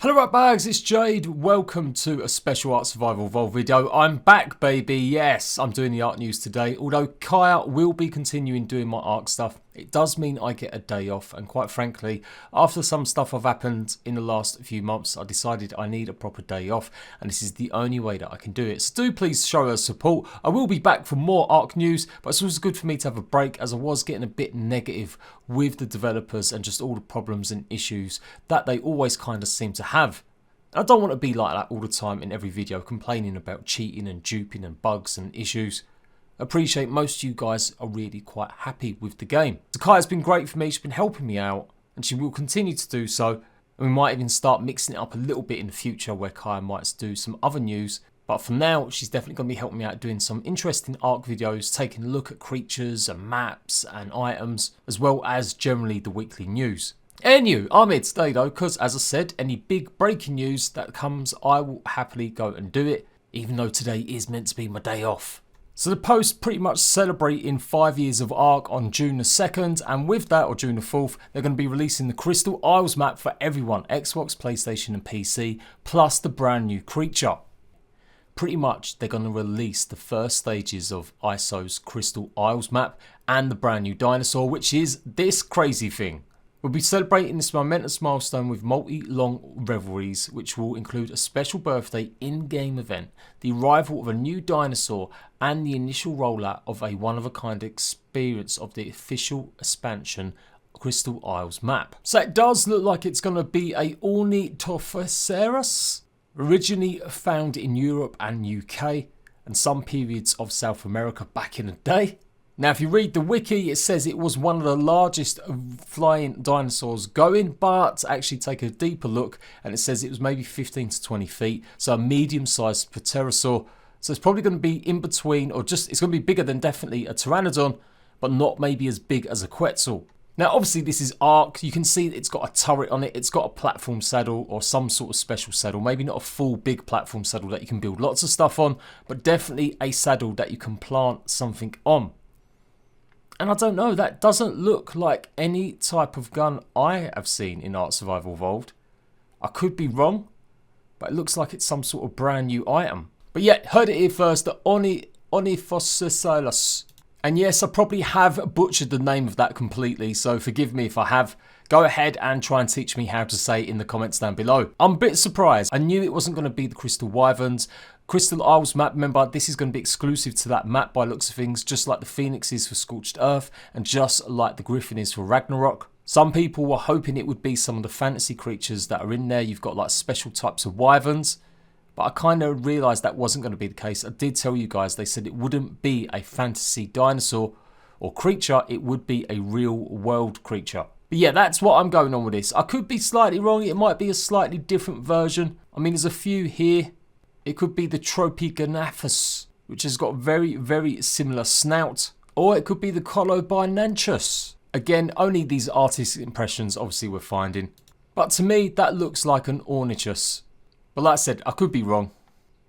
Hello right bags, it's Jade. Welcome to a special Ark Survival Evolved video. I'm back baby, yes, I'm doing the Ark news today. Although Kaya will be continuing doing my Ark stuff, it does mean I get a day off, and quite frankly, after some stuff have happened in the last few months, I decided I need a proper day off, and this is the only way that I can do it. So do please show us support. I will be back for more Ark news, but it's also good for me to have a break as I was getting a bit negative with the developers and just all the problems and issues that they always kind of seem to have. I don't want to be like that all the time in every video, complaining about cheating and duping and bugs and issues. I appreciate most of you guys are really quite happy with the game. Kaya's been great for me, she's been helping me out, and she will continue to do so. And we might even start mixing it up a little bit in the future where Kaya might do some other news. But for now, she's definitely going to be helping me out doing some interesting Ark videos, taking a look at creatures and maps and items, as well as generally the weekly news. Anyway, I'm here today though, because as I said, any big breaking news that comes, I will happily go and do it, even though today is meant to be my day off. So the post pretty much celebrating 5 years of Ark on June the 2nd, and with that, or June the 4th, they're going to be releasing the Crystal Isles map for everyone, Xbox, PlayStation and PC, plus the brand new creature. Pretty much they're going to release the first stages of ISO's Crystal Isles map and the brand new dinosaur, which is this crazy thing. We'll be celebrating this momentous milestone with multi-long revelries, which will include a special birthday in-game event, the arrival of a new dinosaur, and the initial rollout of a one-of-a-kind experience of the official expansion Crystal Isles map. So it does look like it's going to be a Ornitophosaurus, originally found in Europe and UK, and some periods of South America back in the day. Now, if you read the wiki, it says it was one of the largest flying dinosaurs going, but actually take a deeper look, and it says it was maybe 15 to 20 feet, so a medium-sized pterosaur. So it's probably going to be in between, or just, it's going to be bigger than definitely a pteranodon, but not maybe as big as a quetzal. Now, obviously, this is Ark. You can see it's got a turret on it. It's got a platform saddle or some sort of special saddle. Maybe not a full big platform saddle that you can build lots of stuff on, but definitely a saddle that you can plant something on. And I don't know, that doesn't look like any type of gun I have seen in Ark Survival Evolved. I could be wrong, but it looks like it's some sort of brand new item. But yeah, heard it here first, the Ornitophosaurus. And yes, I probably have butchered the name of that completely, so forgive me if I have. Go ahead and try and teach me how to say it in the comments down below. I'm a bit surprised. I knew it wasn't going to be the Crystal Wyverns. Crystal Isles map, remember, this is going to be exclusive to that map by looks of things, just like the Phoenix is for Scorched Earth, and just like the Griffin is for Ragnarok. Some people were hoping it would be some of the fantasy creatures that are in there. You've got like special types of wyverns, but I kind of realised that wasn't going to be the case. I did tell you guys, they said it wouldn't be a fantasy dinosaur or creature, it would be a real world creature. But yeah, that's what I'm going on with this. I could be slightly wrong, it might be a slightly different version. I mean, there's a few here. It could be the Tropiganathus, which has got very, very similar snout. Or it could be the Colobinanchus. Again, only these artist impressions obviously we're finding. But to me, that looks like an Ornichus. But like I said, I could be wrong.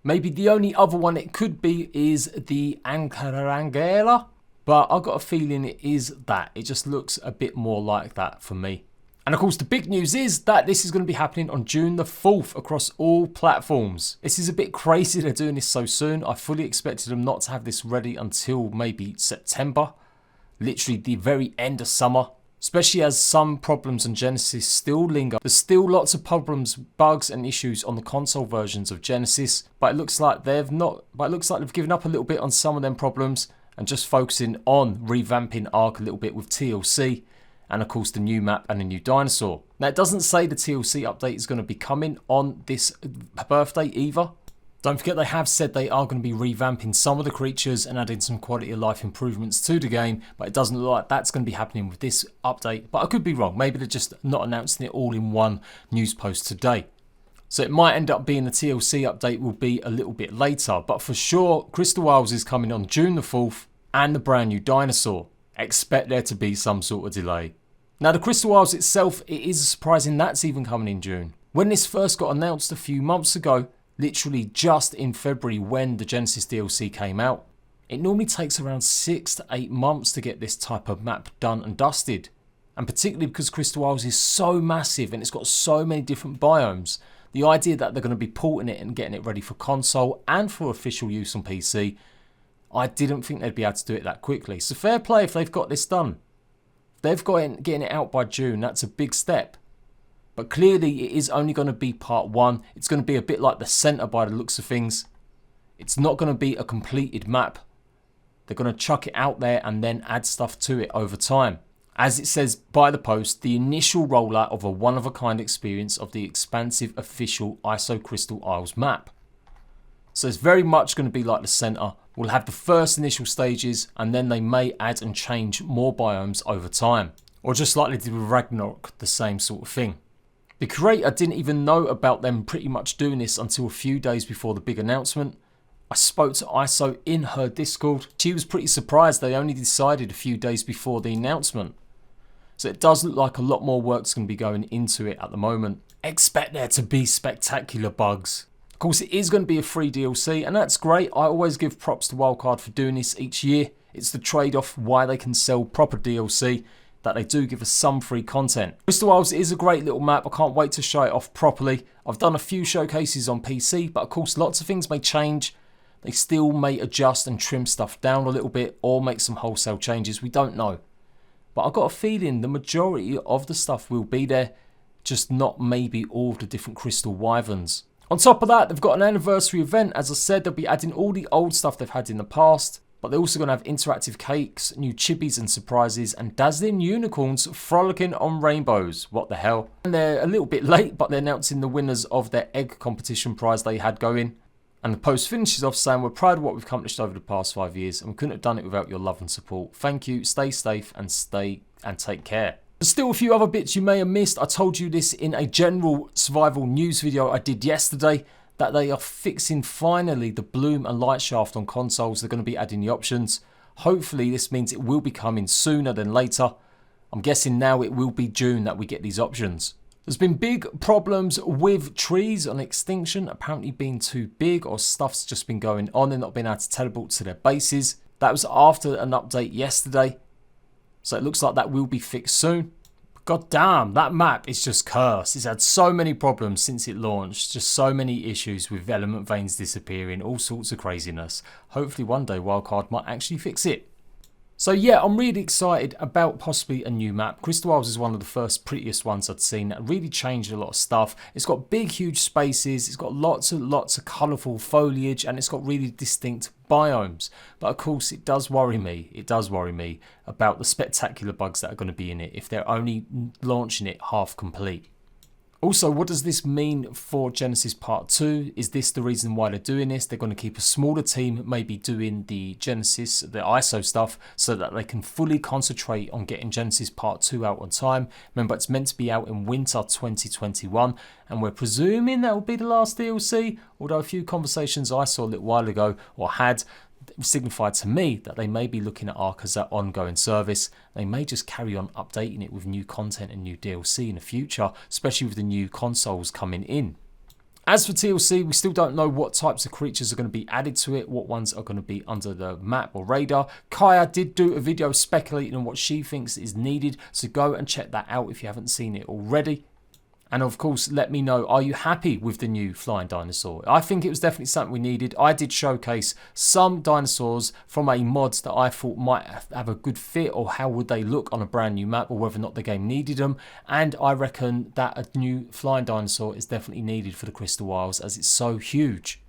Maybe the only other one it could be is the Ankarangela. But I've got a feeling it is that. It just looks a bit more like that for me. And of course, the big news is that this is going to be happening on June the 4th across all platforms. This is a bit crazy they're doing this so soon. I fully expected them not to have this ready until maybe September. Literally the very end of summer. Especially as some problems on Genesis still linger. There's still lots of problems, bugs and issues on the console versions of Genesis. But it looks like they've given up a little bit on some of them problems and just focusing on revamping Ark a little bit with TLC. And of course the new map and a new dinosaur. Now it doesn't say the TLC update is going to be coming on this birthday either. Don't forget they have said they are going to be revamping some of the creatures and adding some quality of life improvements to the game. But it doesn't look like that's going to be happening with this update. But I could be wrong. Maybe they're just not announcing it all in one news post today. So it might end up being the TLC update will be a little bit later. But for sure, Crystal Isles is coming on June the 4th and the brand new dinosaur. Expect there to be some sort of delay. Now the Crystal Isles itself, it is surprising that's even coming in June. When this first got announced a few months ago, literally just in February when the Genesis DLC came out, it normally takes around 6 to 8 months to get this type of map done and dusted. And particularly because Crystal Isles is so massive and it's got so many different biomes, The idea that they're going to be porting it and getting it ready for console and for official use on PC, I didn't think they'd be able to do it that quickly. So fair play if they've got this done. If they've got it, getting it out by June, that's a big step. But clearly it is only going to be part 1. It's going to be a bit like the Centre by the looks of things. It's not going to be a completed map. They're going to chuck it out there and then add stuff to it over time. As it says by the post, the initial rollout of a one-of-a-kind experience of the expansive official ISO Crystal Isles map. So it's very much going to be like the Centre. We'll have the first initial stages and then they may add and change more biomes over time. Or just like they did with Ragnarok, the same sort of thing. The creator didn't even know about them pretty much doing this until a few days before the big announcement. I spoke to ISO in her Discord. She was pretty surprised they only decided a few days before the announcement. So it does look like a lot more work's going to be going into it at the moment. Expect there to be spectacular bugs. Of course, it is going to be a free DLC, and that's great. I always give props to Wildcard for doing this each year. It's the trade-off why they can sell proper DLC, that they do give us some free content. Crystal Isles is a great little map. I can't wait to show it off properly. I've done a few showcases on PC, but of course lots of things may change. They still may adjust and trim stuff down a little bit or make some wholesale changes. We don't know. But I've got a feeling the majority of the stuff will be there, just not maybe all of the different Crystal Wyverns. On top of that, they've got an anniversary event. As I said, they'll be adding all the old stuff they've had in the past. But they're also going to have interactive cakes, new chibis and surprises, and dazzling unicorns frolicking on rainbows. What the hell? And they're a little bit late, but they're announcing the winners of their egg competition prize they had going. And the post finishes off saying, we're proud of what we've accomplished over the past 5 years, and we couldn't have done it without your love and support. Thank you, stay safe, and take care. There's still a few other bits you may have missed. I told you this in a general survival news video I did yesterday, that they are fixing finally the bloom and light shaft on consoles. They're going to be adding the options. Hopefully this means it will be coming sooner than later. I'm guessing now it will be June that we get these options. There's been big problems with trees on extinction, apparently being too big, or stuff's just been going on and not being able to teleport to their bases. That was after an update yesterday. So it looks like that will be fixed soon. God damn, that map is just cursed. It's had so many problems since it launched. Just so many issues with element veins disappearing, all sorts of craziness. Hopefully one day Wildcard might actually fix it. So yeah, I'm really excited about possibly a new map. Crystal Isles is one of the first prettiest ones I'd seen. It really changed a lot of stuff. It's got big, huge spaces. It's got lots of colourful foliage, and it's got really distinct biomes. But of course, it does worry me. It does worry me about the spectacular bugs that are going to be in it if they're only launching it half complete. Also, what does this mean for Genesis Part 2? Is this the reason why they're doing this? They're going to keep a smaller team maybe doing the Genesis, the ISO stuff, so that they can fully concentrate on getting Genesis Part 2 out on time. Remember, it's meant to be out in winter 2021, and we're presuming that will be the last DLC, although a few conversations I saw a little while ago, or had, signified to me that they may be looking at ARK as an ongoing service. They may just carry on updating it with new content and new DLC in the future, especially with the new consoles coming in. As for TLC, we still don't know what types of creatures are going to be added to it, what ones are going to be under the map or radar. Kaya did do a video speculating on what she thinks is needed, so go and check that out if you haven't seen it already. And of course, let me know, are you happy with the new flying dinosaur? I think it was definitely something we needed. I did showcase some dinosaurs from a mod that I thought might have a good fit, or how would they look on a brand new map, or whether or not the game needed them. And I reckon that a new flying dinosaur is definitely needed for the Crystal Isles, as it's so huge.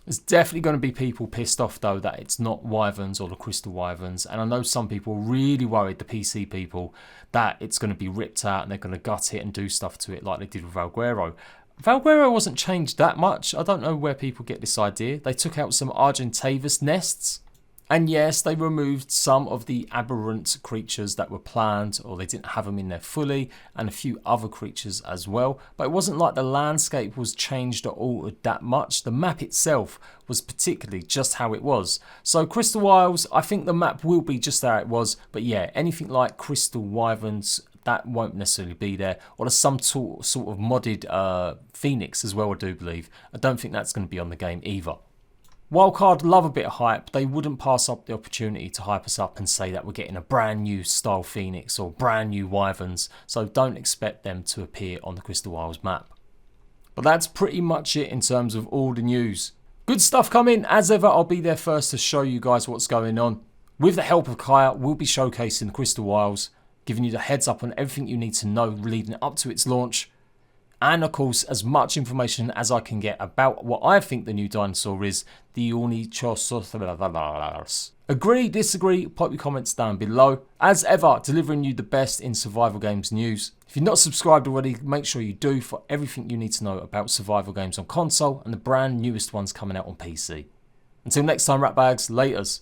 There's definitely going to be people pissed off though that it's not Wyverns or the Crystal Wyverns, and I know some people are really worried, the PC people, that it's going to be ripped out and they're going to gut it and do stuff to it like they did with Valguero. Valguero wasn't changed that much. I don't know where people get this idea. They took out some Argentavis nests. And yes, they removed some of the aberrant creatures that were planned, or they didn't have them in there fully, and a few other creatures as well. But it wasn't like the landscape was changed or altered that much. The map itself was particularly just how it was. So Crystal Isles, I think the map will be just how it was. But yeah, anything like Crystal Wyverns, that won't necessarily be there. Or there's some sort of modded Phoenix as well, I do believe. I don't think that's going to be on the game either. Wildcard love a bit of hype. They wouldn't pass up the opportunity to hype us up and say that we're getting a brand new style Phoenix or brand new Wyverns, so don't expect them to appear on the Crystal Isles map. But that's pretty much it in terms of all the news. Good stuff coming. As ever, I'll be there first to show you guys what's going on. With the help of Kaya, we'll be showcasing Crystal Wilds, giving you the heads up on everything you need to know leading up to its launch. And of course, as much information as I can get about what I think the new dinosaur is, the Ornithosaurus. Agree, disagree, pop your comments down below. As ever, delivering you the best in survival games news. If you're not subscribed already, make sure you do for everything you need to know about survival games on console and the brand newest ones coming out on PC. Until next time, Ratbags, laters.